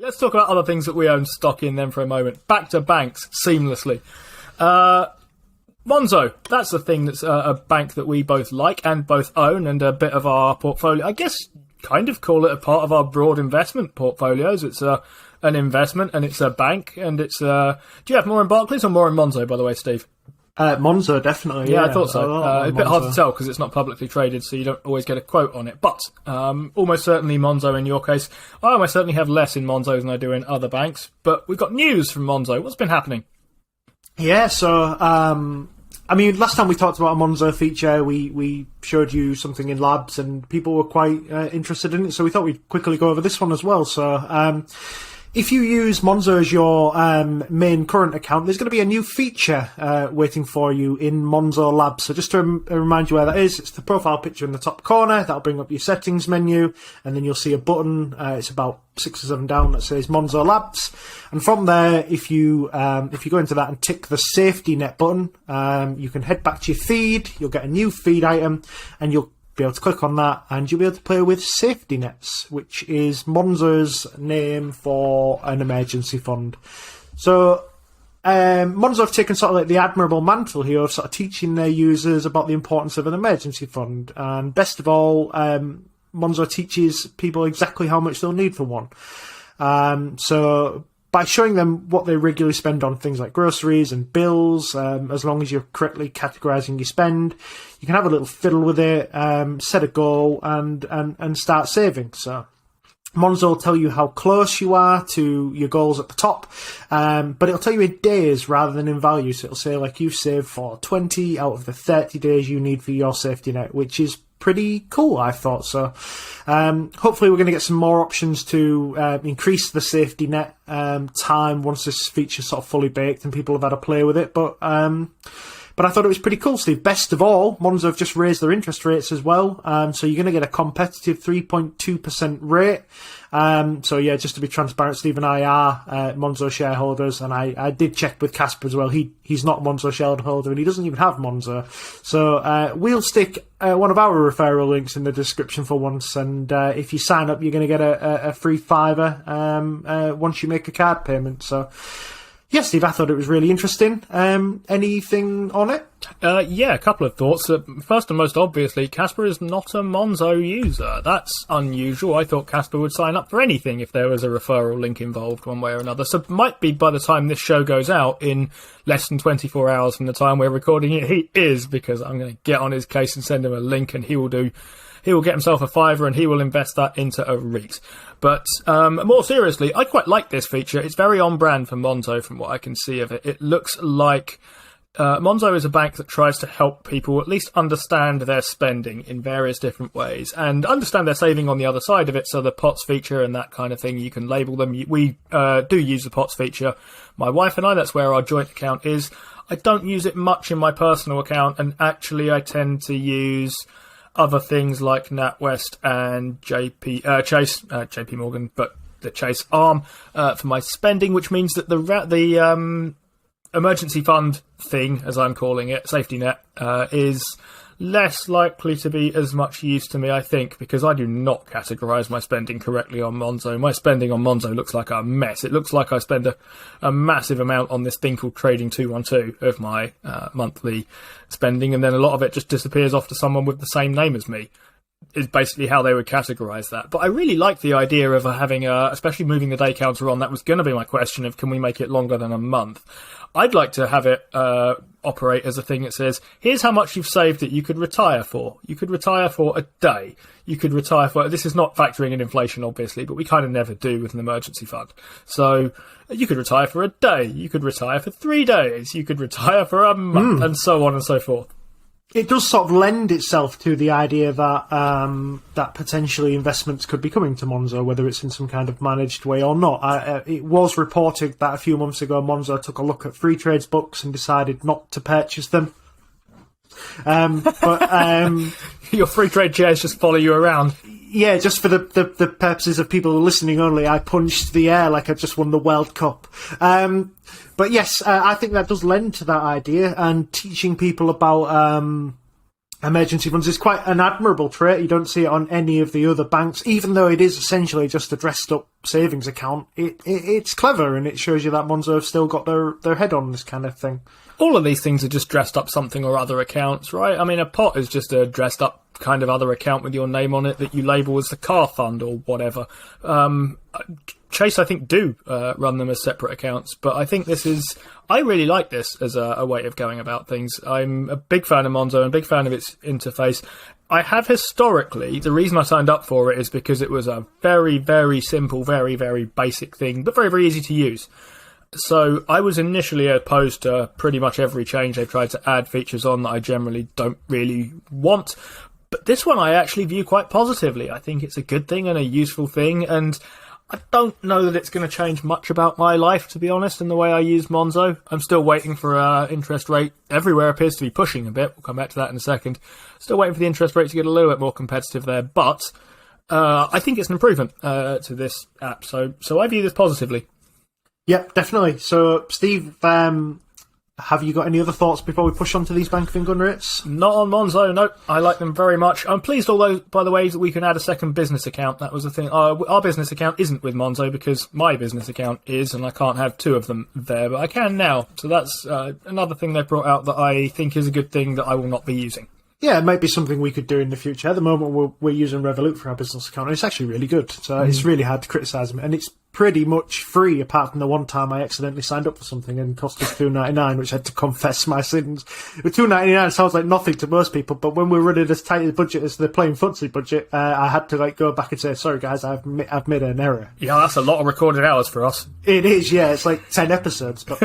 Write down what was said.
let's talk about other things that we own stock in then for a moment. Back to banks, seamlessly. Monzo, that's the thing that's a bank that we both like and both own and a bit of our portfolio. I guess kind of call it a part of our broad investment portfolios. It's an investment and it's a bank and it's... do you have more in Barclays or more in Monzo, by the way, Steve? Monzo, definitely. Yeah, I thought so. A bit hard to tell because it's not publicly traded, so you don't always get a quote on it. But almost certainly Monzo in your case. I almost certainly have less in Monzo than I do in other banks. But we've got news from Monzo. What's been happening? Yeah, so... I mean, last time we talked about a Monzo feature, we showed you something in labs and people were quite interested in it, so we thought we'd quickly go over this one as well. So if you use Monzo as your main current account, there's going to be a new feature waiting for you in Monzo Labs. So just to remind you where that is, it's the profile picture in the top corner. That'll bring up your settings menu, and then you'll see a button. It's about 6 or 7 down that says Monzo Labs. And from there, if you go into that and tick the safety net button, you can head back to your feed. You'll get a new feed item, and you'll be able to click on that and you'll be able to play with safety nets, which is Monzo's name for an emergency fund. So Monzo have taken sort of like the admirable mantle here of sort of teaching their users about the importance of an emergency fund, and best of all, Monzo teaches people exactly how much they'll need for one. So by showing them what they regularly spend on things like groceries and bills, as long as you're correctly categorising your spend, you can have a little fiddle with it, set a goal, and start saving. So Monzo will tell you how close you are to your goals at the top, but it'll tell you in days rather than in value. So it'll say, like, you save for 20 out of the 30 days you need for your safety net, which is pretty cool, I thought. So hopefully we're going to get some more options to increase the safety net time once this feature's sort of fully baked and people have had a play with it. But I thought it was pretty cool, Steve. Best of all, Monzo have just raised their interest rates as well. So you're going to get a competitive 3.2% rate. So yeah, just to be transparent, Steve and I are Monzo shareholders, and I did check with Casper as well. He's not a Monzo shareholder, and he doesn't even have Monzo. So we'll stick one of our referral links in the description for once, and if you sign up, you're going to get a free $5 once you make a card payment. So yeah, Steve, I thought it was really interesting. Anything on it? Yeah, a couple of thoughts. First and most obviously, Casper is not a Monzo user. That's unusual. I thought Casper would sign up for anything if there was a referral link involved one way or another. So it might be by the time this show goes out in less than 24 hours from the time we're recording it, he is, because I'm going to get on his case and send him a link, and he will get himself a $5 and he will invest that into a REIT. But more seriously, I quite like this feature. It's very on brand for Monzo from what I can see of it. It looks like Monzo is a bank that tries to help people at least understand their spending in various different ways and understand their saving on the other side of it. So the POTS feature and that kind of thing, you can label them. We do use the POTS feature. My wife and I, that's where our joint account is. I don't use it much in my personal account, and actually I tend to use other things like NatWest and JP Morgan, but the Chase arm for my spending, which means that the emergency fund thing, as I'm calling it, safety net, is less likely to be as much use to me, I think, because I do not categorise my spending correctly on Monzo. My spending on Monzo looks like a mess. It looks like I spend a massive amount on this thing called Trading 212 of my monthly spending, and then a lot of it just disappears off to someone with the same name as me. Is basically how they would categorise that. But I really like the idea of having especially moving the day counter on. That was going to be my question of, can we make it longer than a month? I'd like to have it operate as a thing that says, here's how much you've saved that you could retire for. You could retire for a day. You could retire for... This is not factoring in inflation, obviously, but we kind of never do with an emergency fund. So you could retire for a day. You could retire for 3 days. You could retire for a month, and so on and so forth. It does sort of lend itself to the idea that that potentially investments could be coming to Monzo, whether it's in some kind of managed way or not. It was reported that a few months ago Monzo took a look at free trades books and decided not to purchase them. Your free trade shares just follow you around. Yeah, just for the purposes of people listening only, I punched the air like I just won the World Cup. But yes, I think that does lend to that idea, and teaching people about emergency funds is quite an admirable trait. You don't see it on any of the other banks, even though it is essentially just a dressed up savings account. It's clever, and it shows you that Monzo have still got their head on this kind of thing. All of these things are just dressed up something or other accounts, right? I mean, a pot is just a dressed up kind of other account with your name on it that you label as the car fund or whatever. Chase, I think, do run them as separate accounts, but I think I really like this as a way of going about things. I'm a big fan of Monzo and a big fan of its interface. I have historically, the reason I signed up for it is because it was a very, very simple, very, very basic thing, but very, very easy to use. So I was initially opposed to pretty much every change they've tried to add features on that I generally don't really want. But this one I actually view quite positively. I think it's a good thing and a useful thing, and I don't know that it's going to change much about my life, to be honest, in the way I use Monzo. I'm still waiting for interest rate. Everywhere appears to be pushing a bit. We'll come back to that in a second. Still waiting for the interest rate to get a little bit more competitive there, but I think it's an improvement to this app. So I view this positively. Yep, definitely. So, Steve, have you got any other thoughts before we push on to these Bank of England rates? Not on Monzo, no. I like them very much. I'm pleased, although, by the way, that we can add a second business account. That was the thing. Our business account isn't with Monzo because my business account is, and I can't have two of them there, but I can now. So that's another thing they've brought out that I think is a good thing that I will not be using. Yeah, it might be something we could do in the future. At the moment, we're using Revolut for our business account, and it's actually really good. So it's really hard to criticise them, and it's pretty much free, apart from the one time I accidentally signed up for something and cost us $2.99, which I had to confess my sins. With $2.99 sounds like nothing to most people, but when we're running as tight a budget as the Playing FTSE budget, I had to go back and say, sorry guys, I've made an error. Yeah, that's a lot of recorded hours for us. It is, yeah. It's like 10 episodes, but